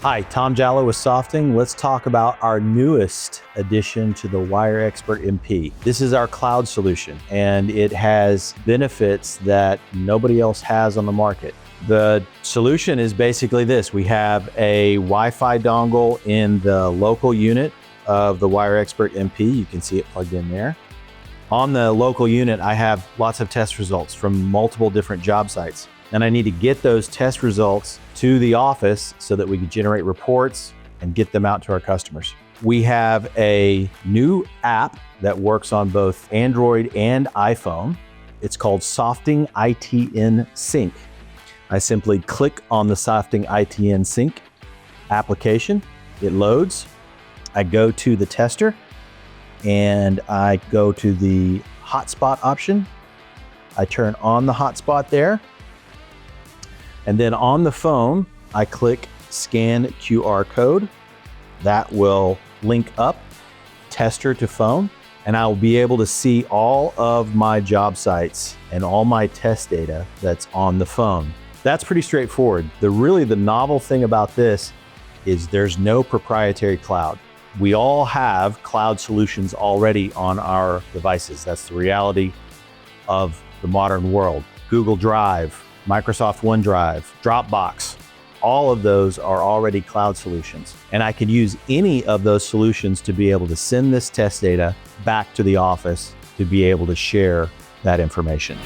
Hi, Tom Jallo with Softing. Let's talk about our newest addition to the WireXpert MP. This is our cloud solution, and it has benefits that nobody else has on the market. The solution is basically this. We have a Wi-Fi dongle in the local unit of the WireXpert MP. You can see it plugged in there. On the local unit, I have lots of test results from multiple different job sites. And I need to get those test results to the office so that we can generate reports and get them out to our customers. We have a new app that works on both Android and iPhone. It's called Softing ITN Sync. I simply click on the Softing ITN Sync application. It loads. I go to the tester and I go to the hotspot option. I turn on the hotspot there. And then on the phone, I click scan QR code. That will link up tester to phone, and I will be able to see all of my job sites and all my test data that's on the phone. That's pretty straightforward. The novel thing about this is there's no proprietary cloud. We all have cloud solutions already on our devices. That's the reality of the modern world. Google Drive, Microsoft OneDrive, Dropbox, all of those are already cloud solutions. And I could use any of those solutions to be able to send this test data back to the office to be able to share that information.